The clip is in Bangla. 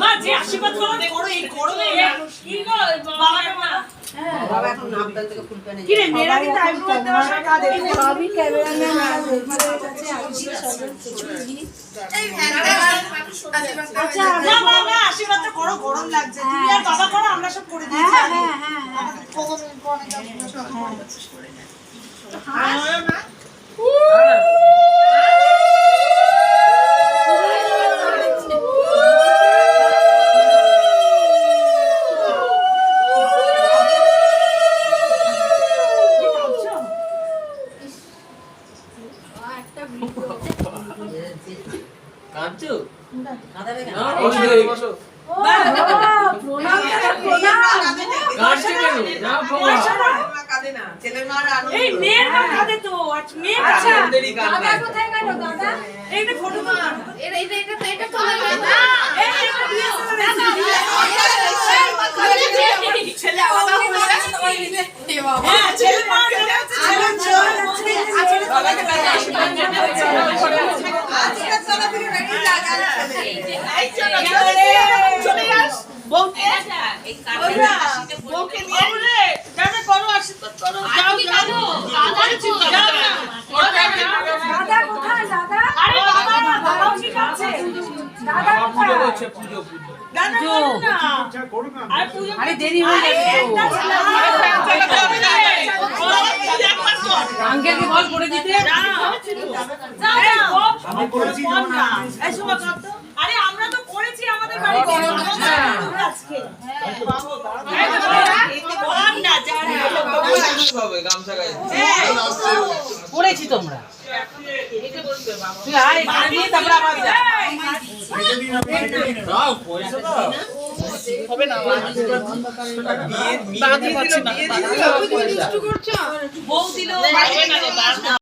মা যে আশীর্বাদ করো এই গরমে কি গো বাবাটা মা বাবা এখন নামদাল থেকে ফুল পেনে কি রে মেয়েরা কিন্তু আইব্রো দেওয়ার সময় কাঁদে সবই ক্যামেরাম্যান আর আমাদের কাছে আইসি সবার কিছু নেই। আচ্ছা না মা না আশীর্বাদটা করো গরম লাগছে তুমি আর বাবা করো আমরা সব করে দিয়েছি হ্যাঁ হ্যাঁ হ্যাঁ কাঁদছো? কাঁদাবে কেন? না, বসো। কাঁদছে কেন? যাও বাবা। এই মেয়ের মা কাঁদে তো আজ মেয়ে আচ্ছা আমাদেরই কাঁদবে। দাদা কোথায় গেল দাদা? এই যে ফটো তো এটা তোলা গেল না। এই একটা ছেলে আলাদা হয়ে গেছে হ্যাঁ ছেলে মা ছেলে বাবাকে বাইরে আশীর্বাদ চলে আস বউকে এই কারণে বউকে নিয়ে রে যাবে করো আশীর্বাদ করো যাও যাও যাও দাদা কোথায় দাদা? আরে বাবা বাবা ঠিক আছে দাদা পুজো কোথায়? করছে, পুজো। দাদা করো না আরে পুজো আরে দেরি হয়ে যাচ্ছে তো। আঙ্কেলকে বল করে দিতে। আরে আমরা তো করেছি আমাদের বাড়িতে আজকে হবে, গামছা গায়ে। করেছি তোমরা। তুই আয় এখানে নিয়ে তারপর আবার যা। দাও, পয়সা দাও। হবে না বিয়ে দিল, বিয়ে দিল। বউ দিল